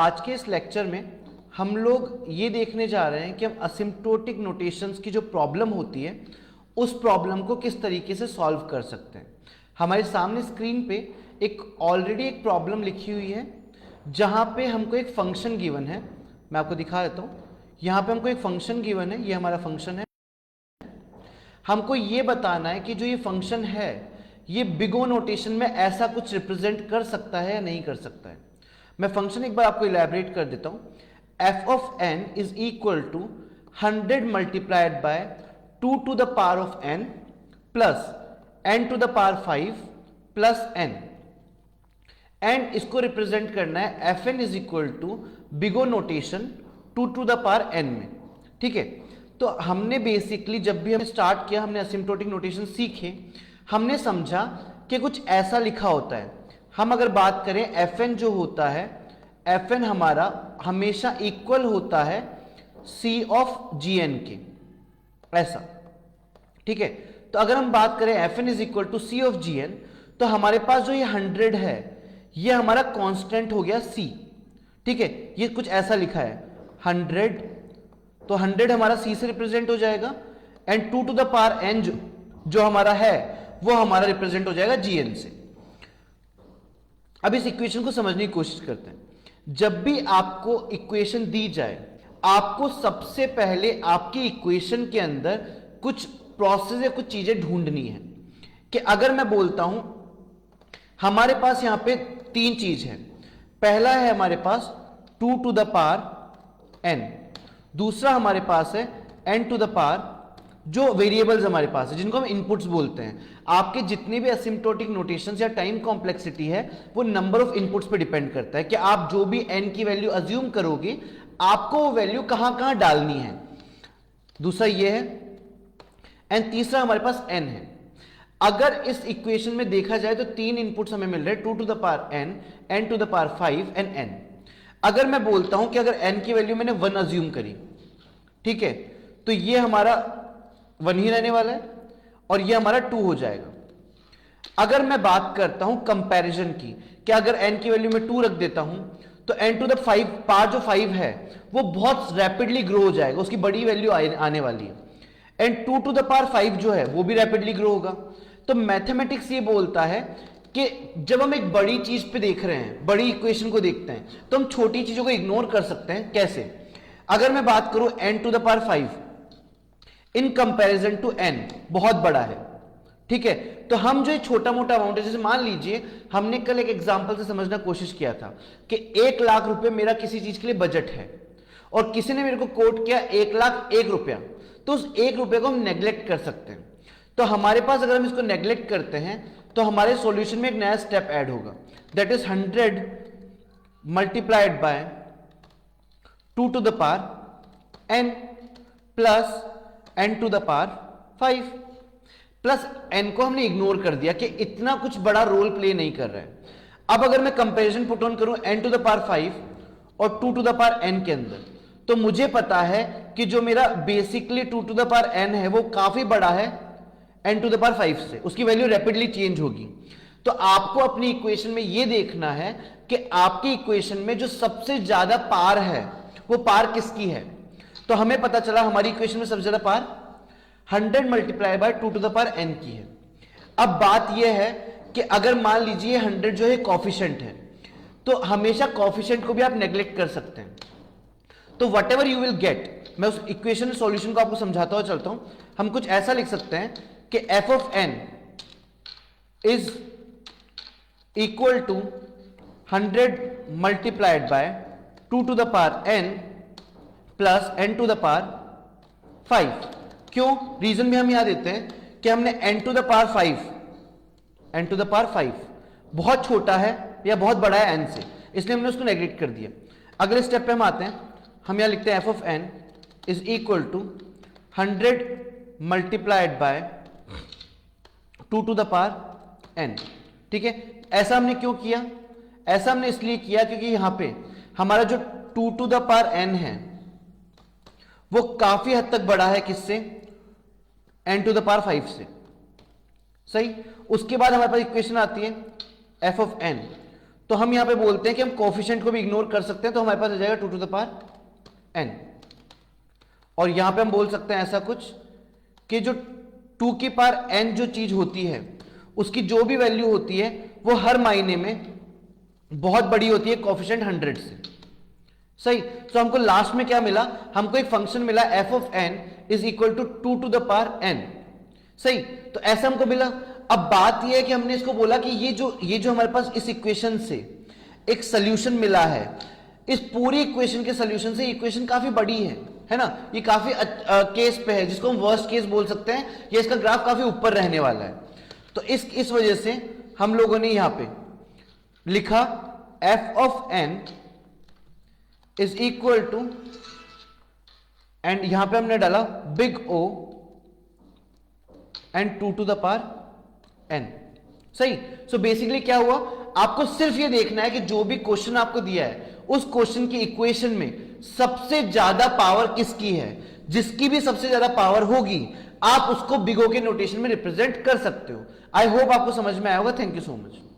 आज के इस लेक्चर में हम लोग ये देखने जा रहे हैं कि हम असिम्प्टोटिक नोटेशंस की जो प्रॉब्लम होती है उस प्रॉब्लम को किस तरीके से सॉल्व कर सकते हैं। हमारे सामने स्क्रीन पे ऑलरेडी एक प्रॉब्लम लिखी हुई है जहां पे हमको एक फंक्शन गिवन है। मैं आपको दिखा देता हूं। यहां पे हमको एक फंक्शन गिवन है, ये हमारा फंक्शन है। हमको ये बताना है कि जो ये फंक्शन है ये बिग ओ नोटेशन में ऐसा कुछ रिप्रेजेंट कर सकता है या नहीं कर सकता है। मैं फंक्शन एक बार आपको इलैबोरेट कर देता हूं। f of n is equal to 100 multiplied by 2 to the power of n plus n to the power 5 plus n। And इसको रिप्रेजेंट करना है fn is equal to big O notation 2 to the power n में। ठीक है, तो हमने basically जब भी हमने स्टार्ट किया, हमने असिम्प्टोटिक नोटेशन सीखे, हमने समझा कि कुछ ऐसा लिखा होता है। हम अगर बात करें fn जो होता है, fn हमारा हमेशा इक्वल होता है c ऑफ gn के, ऐसा। ठीक है, तो अगर हम बात करें fn is equal to c of gn, तो हमारे पास जो ये 100 है ये हमारा कांस्टेंट हो गया c। ठीक है, ये कुछ ऐसा लिखा है 100, तो 100 हमारा c से रिप्रेजेंट हो जाएगा and 2 to the power n जो हमारा है वो हमारा रिप्रेजेंट हो जाएगा gn से। अब इस इक्वेशन को समझने की कोशिश करते हैं। जब भी आपको इक्वेशन दी जाए, आपको सबसे पहले आपकी इक्वेशन के अंदर कुछ प्रोसेस या कुछ चीजें ढूंढनी है। कि अगर मैं बोलता हूं हमारे पास यहां पे 3 चीज है। पहला है हमारे पास 2 टू द पावर n, दूसरा हमारे पास है n टू द पावर, जो वेरिएबल्स हमारे पास है जिनको हम इनपुट्स बोलते हैं। आपके जितने भी असिम्प्टोटिक नोटेशंस या टाइम कॉम्प्लेक्सिटी है वो नंबर ऑफ इनपुट्स पे डिपेंड करता है कि आप जो भी n की वैल्यू अज्यूम करोगे आपको वो वैल्यू कहां कहां डालनी है। दूसरा ये है एंड तीसरा हमारे पास n है। अगर इस इक्वेशन में देखा जाए तो 3 इनपुट्स हमें मिल रहे हैं, 2 to the power n to the power 5 and n। अगर मैं बोलता हूं कि अगर n की वैल्यू मैंने 1 अज्यूम करी, ठीक है, तो ये हमारा 1 ही रहने वाला है और ये हमारा 2 हो जाएगा। अगर मैं बात करता हूं कंपैरिजन की, कि अगर n की वैल्यू में 2 रख देता हूं तो n टू द 5 पावर जो 5 है वो बहुत रैपिडली ग्रो हो जाएगा, उसकी बड़ी वैल्यू आने वाली है। एंड 2 टू द पावर 5 जो है वो भी रैपिडली ग्रो होगा। तो मैथमेटिक्स ये बोलता है कि जब हम एक बड़ी चीज पे देख रहे हैं, बड़ी इक्वेशन को देखते हैं, तो हम छोटी चीजों को इग्नोर कर सकते हैं। कैसे? अगर मैं बात करूं n to the power 5 in comparison to n बहुत बड़ा है, ठीक है, तो हम जो छोटा मोटा अमाउंट है, जैसे मान लीजिए हमने कल एक एग्जांपल से समझना कोशिश किया था कि 1 लाख रुपए मेरा किसी चीज के लिए बजट है और किसी ने मेरे को कोट किया 1,01,000 रुपया, तो उस 1 रुपये को हम नेग्लेक्ट कर सकते हैं। तो हमारे पास अगर हम इसको नेग्लेक्ट करते हैं तो हमारे सॉल्यूशन में एक नया स्टेप ऐड होगा, that is 100 multiplied by 2 to the power n plus n to the power 5 plus n को हमने इग्नोर कर दिया कि इतना कुछ बड़ा रोल प्ले नहीं कर रहा है। अब अगर मैं कंपैरिजन पुट ऑन करूं n टू द पावर 5 और 2 टू द पावर n के अंदर, तो मुझे पता है कि जो मेरा basically 2 to the power n है वो काफी बड़ा है n टू द पावर 5 से, उसकी वैल्यू रैपिडली चेंज होगी। तो आपको अपनी इक्वेशन में यह देखना है कि आपकी इक्वेशन में जो सबसे ज्यादा पावर है वो पावर किसकी है। तो हमें पता चला हमारी इक्वेशन में सबसे ज्यादा power 100 multiply by 2 to the power n की है। अब बात यह है कि अगर मान लीजिए 100 जो है कॉफिशिएंट है, तो हमेशा कॉफिशिएंट को भी आप नेग्लेक्ट कर सकते हैं। तो what ever you will get, मैं उस इक्वेशन सॉल्यूशन को आपको समझाता हुआ चलता हूं। हम कुछ ऐसा लिख सकते हैं कि f of n is equal to 100 multiplied by 2 to the power n plus n to the power 5। क्यों? रीजन भी हम यहां देते हैं कि हमने n टू द पावर 5 बहुत छोटा है या बहुत बड़ा है n से, इसलिए हमने उसको नेग्लेक्ट कर दिया। अगले स्टेप पे हम आते हैं, हम यहां लिखते हैं f of n is equal to 100 multiplied by 2 to the power n। ठीक है, ऐसा हमने क्यों किया? ऐसा हमने इसलिए किया क्योंकि यहां पे हमारा जो 2 टू द पावर n है वो काफी हद तक बड़ा है किससे? n टू द पावर 5 से। सही। उसके बाद हमारे पास इक्वेशन आती है f ऑफ n, तो हम यहां पे बोलते हैं कि हम कोफिशिएंट को भी इग्नोर कर सकते हैं, तो हमारे पास आ जाएगा 2 to the power n। और यहां पे हम बोल सकते हैं ऐसा कुछ कि जो 2 की पावर n जो चीज होती है उसकी जो भी वैल्यू होती है वो हर मायने में बहुत बड़ी होती है कोफिशिएंट 100 से। सही। तो हमको लास्ट में क्या मिला, हमको एक फंक्शन मिला f of n is equal to 2 to the power n। सही। तो ऐसा हमको मिला। अब बात यह है कि हमने इसको बोला कि ये जो हमारे पास इस इक्वेशन से एक सोल्यूशन मिला है, इस पूरी इक्वेशन के सोल्यूशन से इक्वेशन काफी बड़ी है ना, ये काफी केस पे है जिसको हम वर्स्ट केस बोल सकते हैं, ये इसका ग्राफ काफी ऊपर रहने वाला है। तो इस वजह से हम लोगों ने यहां पे लिखा f of n is equal to, and यहां पे हमने डाला big O and 2 to the power n। सही। सो बेसिकली क्या हुआ, आपको सिर्फ ये देखना है कि जो भी क्वेश्चन आपको दिया है उस क्वेश्चन की इक्वेशन में सबसे ज्यादा पावर किसकी है, जिसकी भी सबसे ज्यादा पावर होगी आप उसको बिग O के नोटेशन में रिप्रेजेंट कर सकते हो। आई होप आपको समझ में आया होगा। Thank you so much.